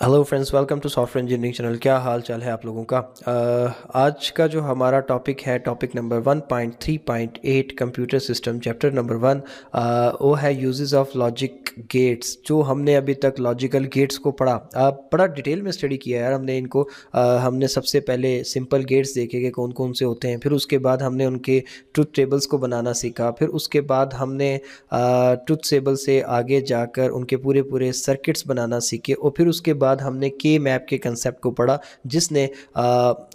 Hello friends, welcome to software engineering channel. क्या हाल चाल है आप लोगों का। आज का जो हमारा टॉपिक है, topic number 1.3.8 computer system, chapter number 1। वो है यूजेस ऑफ लॉजिक गेट्स। जो हमने अभी तक लॉजिकल गेट्स को पढ़ा, बड़ा डिटेल में स्टडी किया यार हमने इनको। हमने सबसे पहले सिंपल गेट्स देखे कि कौन कौन से होते हैं, फिर उसके बाद हमने उनके ट्रुथ टेबल्स को बनाना सीखा, फिर उसके बाद हमने ट्रुथ टेबल से आगे जाकर उनके पूरे पूरे सर्किट्स बनाना सीखे, और फिर उसके बाद हमने के मैप के कंसेप्ट को पढ़ा, जिसने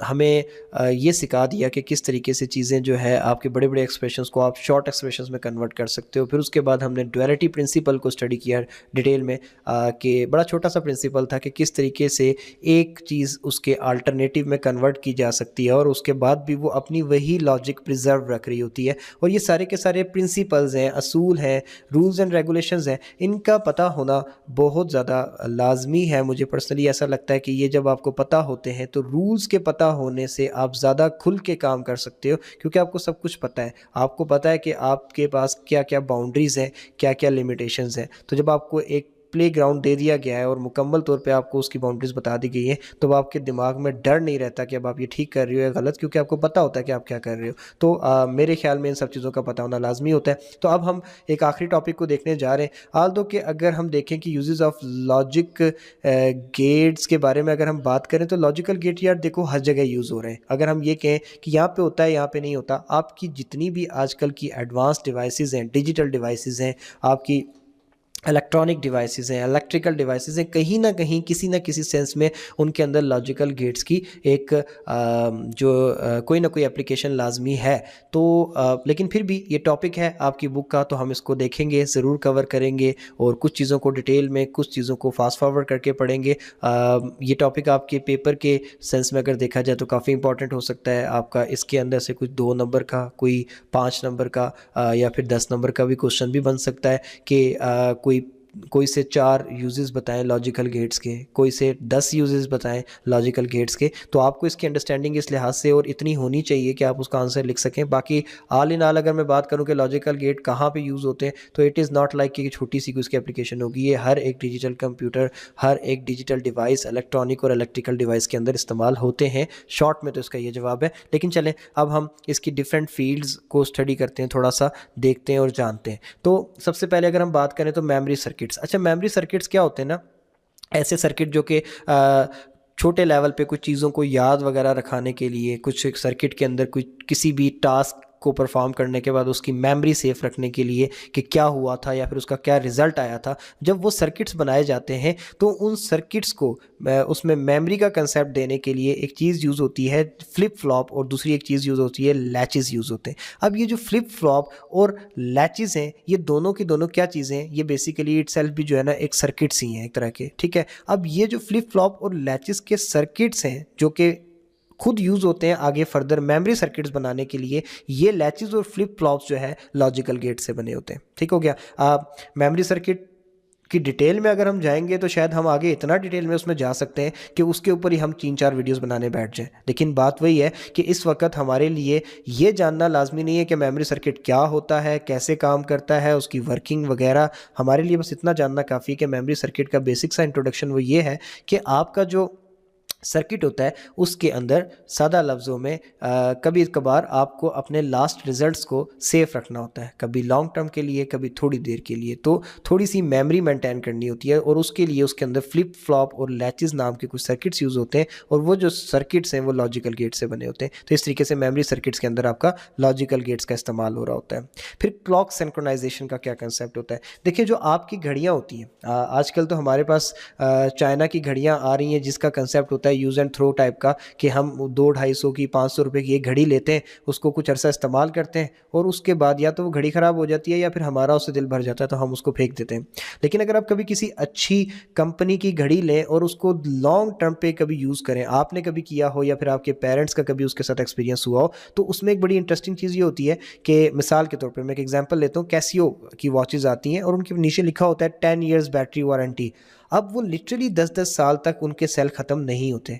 हमें ये सिखा दिया कि किस तरीके से चीज़ें जो है आपके बड़े बड़े एक्सप्रेशंस को आप शॉर्ट एक्सप्रेशंस में कन्वर्ट कर सकते हो। फिर उसके बाद हमने ड्युअलिटी प्रिंसिपल को स्टडी किया डिटेल में, कि बड़ा छोटा सा प्रिंसिपल था कि किस तरीके से एक चीज़ उसके अल्टरनेटिव में कन्वर्ट की जा सकती है और उसके बाद भी वो अपनी वही लॉजिक प्रिजर्व रख रही होती है। और ये सारे के सारे प्रिंसिपल्स हैं, असूल हैं, रूल्स एंड रेगुलेशंस हैं, इनका पता होना बहुत ज़्यादा लाजमी है। मुझे पर्सनली ऐसा लगता है कि ये जब आपको पता होते हैं तो रूल्स के पता होने से आप ज़्यादा खुल के काम कर सकते हो, क्योंकि आपको सब कुछ पता है। आपको पता है कि आपके पास क्या क्या बाउंड्रीज़ हैं, क्या क्या लिमिटेशंस हैं। तो जब आपको एक प्ले ग्राउंड दे दिया गया है और मुकम्मल तौर पे आपको उसकी बाउंड्रीज बता दी गई हैं, तो आपके दिमाग में डर नहीं रहता कि अब आप ये ठीक कर रहे हो या गलत, क्योंकि आपको पता होता है कि आप क्या कर रहे हो। तो मेरे ख्याल में इन सब चीज़ों का पता होना लाजमी होता है। तो अब हम एक आखिरी टॉपिक को देखने जा रहे हैं। आल दो कि अगर हम देखें कि यूजेस ऑफ लॉजिक गेट्स के बारे में अगर हम बात करें, तो लॉजिकल गेट यार देखो हर जगह यूज़ हो रहे हैं। अगर हम ये कहें कि यहाँ पे होता है, यहाँ पे नहीं होता, आपकी जितनी भी आजकल की एडवांस डिवाइसेस हैं, डिजिटल डिवाइसेस हैं, आपकी इलेक्ट्रॉनिक डिवाइसेस हैं, इलेक्ट्रिकल डिवाइसेस हैं, कहीं ना कहीं किसी ना किसी सेंस में उनके अंदर लॉजिकल गेट्स की एक कोई ना कोई एप्लीकेशन लाजमी है। तो लेकिन फिर भी ये टॉपिक है आपकी बुक का, तो हम इसको देखेंगे, ज़रूर कवर करेंगे, और कुछ चीज़ों को डिटेल में, कुछ चीज़ों को फास्ट फॉरवर्ड करके पढ़ेंगे। ये टॉपिक आपके पेपर के सेंस में अगर देखा जाए तो काफ़ी इंपॉर्टेंट हो सकता है आपका। इसके अंदर से कुछ 2 नंबर का, कोई 5 नंबर का, या फिर 10 नंबर का भी क्वेश्चन भी बन सकता है कि कोई कोई से 4 यूजेस बताएं लॉजिकल गेट्स के, कोई से 10 यूजेस बताएं लॉजिकल गेट्स के। तो आपको इसकी अंडरस्टैंडिंग इस लिहाज से और इतनी होनी चाहिए कि आप उसका आंसर लिख सकें। बाकी ऑल इन ऑल अगर मैं बात करूं कि लॉजिकल गेट कहाँ पे यूज़ होते हैं, तो इट इज़ नॉट लाइक कि छोटी सी उसकी एप्लीकेशन होगी। ये हर एक डिजिटल कंप्यूटर, हर एक डिजिटल डिवाइस, इलेक्ट्रॉनिक और इलेक्ट्रिकल डिवाइस के अंदर इस्तेमाल होते हैं। शॉर्ट में तो इसका ये जवाब है। लेकिन चलें अब हम इसकी डिफरेंट फील्ड्स को स्टडी करते हैं, थोड़ा सा देखते हैं और जानते हैं। तो सबसे पहले अगर हम बात करें तो मेमोरी सर्किट्स। अच्छा, मेमोरी सर्किट्स क्या होते हैं ना, ऐसे सर्किट जो कि छोटे लेवल पे कुछ चीज़ों को याद वगैरह रखाने के लिए, कुछ एक सर्किट के अंदर कुछ किसी भी टास्क को परफॉर्म करने के बाद उसकी मेमोरी सेफ रखने के लिए कि क्या हुआ था या फिर उसका क्या रिजल्ट आया था, जब वो सर्किट्स बनाए जाते हैं तो उन सर्किट्स को उसमें मेमोरी का कंसेप्ट देने के लिए एक चीज़ यूज़ होती है फ्लिप फ्लॉप, और दूसरी एक चीज़ यूज़ होती है लैचेस यूज़ होते हैं। अब ये जो फ्लिप फ्लॉप और लैचेस हैं, ये दोनों की दोनों क्या चीज़ें हैं, ये बेसिकली इटसेल्फ भी जो है ना एक सर्किट्स ही हैं एक तरह के, ठीक है। अब ये जो फ्लिप फ्लॉप और लैचेस के सर्किट्स हैं जो कि खुद यूज़ होते हैं आगे फर्दर मेमोरी सर्किट्स बनाने के लिए, ये लैचेस और फ्लिप फ्लॉप्स जो है लॉजिकल गेट से बने होते हैं। ठीक हो गया। मेमोरी सर्किट की डिटेल में अगर हम जाएंगे तो शायद हम आगे इतना डिटेल में उसमें जा सकते हैं कि उसके ऊपर ही हम 3-4 वीडियोस बनाने बैठ जाएं। लेकिन बात वही है कि इस वक्त हमारे लिए ये जानना लाजमी नहीं है कि मेमोरी सर्किट क्या होता है, कैसे काम करता है, उसकी वर्किंग वगैरह। हमारे लिए बस इतना जानना काफ़ी है कि मेमोरी सर्किट का बेसिक सा इंट्रोडक्शन वो ये है कि आपका जो सर्किट होता है उसके अंदर सादा लफ्ज़ों में कभी कभार आपको अपने लास्ट रिजल्ट्स को सेफ रखना होता है, कभी लॉन्ग टर्म के लिए, कभी थोड़ी देर के लिए। तो थोड़ी सी मेमोरी मेंटेन करनी होती है, और उसके लिए उसके अंदर फ्लिप फ्लॉप और लैचेस नाम के कुछ सर्किट्स यूज़ होते हैं, और वो जो सर्किट्स हैं वो लॉजिकल गेट से बने होते हैं। तो इस तरीके से मेमोरी सर्किट्स के अंदर आपका लॉजिकल गेट्स का इस्तेमाल हो रहा होता है। फिर क्लॉक सिंक्रोनाइजेशन का क्या कंसेप्ट होता है। देखिए, जो आपकी घड़ियाँ होती हैं, आजकल तो हमारे पास चाइना की घड़ियाँ आ रही हैं जिसका कंसेप्ट होता है यूज़ एंड थ्रो टाइप का, कि हम 200-250 की 500 रुपए की एक घड़ी लेते हैं, उसको कुछ अरसा इस्तेमाल करते हैं, और उसके बाद या तो वो घड़ी ख़राब हो जाती है या फिर हमारा उससे दिल भर जाता है तो हम उसको फेंक देते हैं। लेकिन अगर आप कभी किसी अच्छी कंपनी की घड़ी लें और उसको लॉन्ग टर्म पे कभी यूज़ करें, आपने कभी किया हो या फिर आपके पेरेंट्स का कभी उसके साथ एक्सपीरियंस हुआ हो, तो उसमें एक बड़ी इंटरेस्टिंग चीज़ ये होती है कि मिसाल के तौर पर मैं एक एग्जाम्पल लेता हूँ, कैसियो की वॉचेज़ आती हैं और उनके नीचे लिखा होता है 10 ईयर्स बैटरी वारंटी। अब वो लिटरली 10-10 साल तक उनके सेल ख़त्म नहीं होते।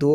2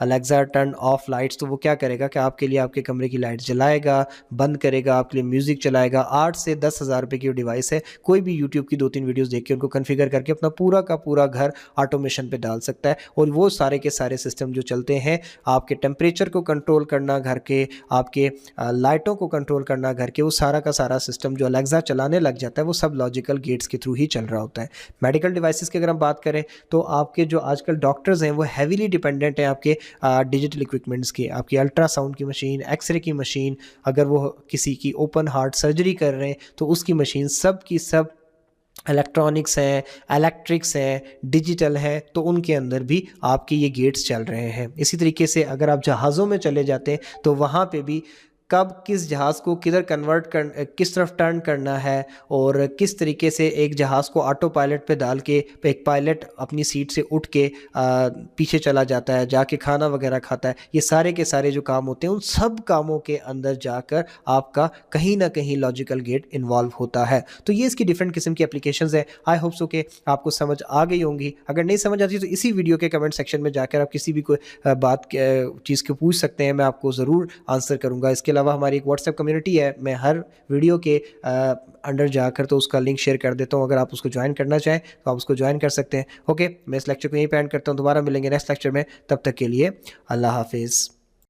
अलेक्सा टर्न ऑफ लाइट्स, तो वो क्या करेगा कि आपके लिए आपके कमरे की लाइट्स जलाएगा, बंद करेगा, आपके लिए म्यूज़िक चलाएगा। 8 से 10,000 रुपये की डिवाइस है, कोई भी यूट्यूब की 2-3 वीडियोस देख के उनको कॉन्फ़िगर करके अपना पूरा का पूरा घर ऑटोमेशन पे डाल सकता है। और वो सारे के सारे सिस्टम जो चलते हैं, आपके टेम्परेचर को कंट्रोल करना घर के, आपके लाइटों को कंट्रोल करना घर के, वो सारा का सारा सिस्टम जो अलेक्सा चलाने लग जाता है वो सब लॉजिकल गेट्स के थ्रू ही चल रहा होता है। मेडिकल डिवाइसेस की अगर हम बात करें तो आपके जो आजकल डॉक्टर्स हैं वो हैवीली डिपेंडेंट हैं आपके डिजिटल इक्विपमेंट्स के। आपकी अल्ट्रासाउंड की मशीन, एक्सरे की मशीन, अगर वो किसी की ओपन हार्ट सर्जरी कर रहे हैं तो उसकी मशीन सब की सब इलेक्ट्रॉनिक्स हैं, इलेक्ट्रिक्स हैं, डिजिटल है, तो उनके अंदर भी आपके ये गेट्स चल रहे हैं। इसी तरीके से अगर आप जहाज़ों में चले जाते हैं तो वहाँ पे भी कब किस जहाज़ को किधर किस तरफ टर्न करना है, और किस तरीके से एक जहाज़ को ऑटो पायलट पे डाल के एक पायलट अपनी सीट से उठ के पीछे चला जाता है, जाके खाना वगैरह खाता है, ये सारे के सारे जो काम होते हैं उन सब कामों के अंदर जाकर आपका कहीं ना कहीं लॉजिकल गेट इन्वॉल्व होता है। तो ये इसकी डिफरेंट किस्म की एप्लीकेशंस है। आई होप सो कि आपको समझ आ गई होंगी। अगर नहीं समझ आती तो इसी वीडियो के कमेंट सेक्शन में जाकर आप किसी भी कोई चीज़ को पूछ सकते हैं, मैं आपको ज़रूर आंसर करूँगा। इसके अलावा हमारी एक व्हाट्सएप कम्युनिटी है, मैं हर वीडियो के अंडर जाकर तो उसका लिंक शेयर कर देता हूँ, अगर आप उसको ज्वाइन करना चाहें तो आप उसको ज्वाइन कर सकते हैं। ओके, मैं इस लेक्चर को यहीं पे एंड करता हूँ, दोबारा मिलेंगे नेक्स्ट लेक्चर में, तब तक के लिए अल्लाह हाफिज़।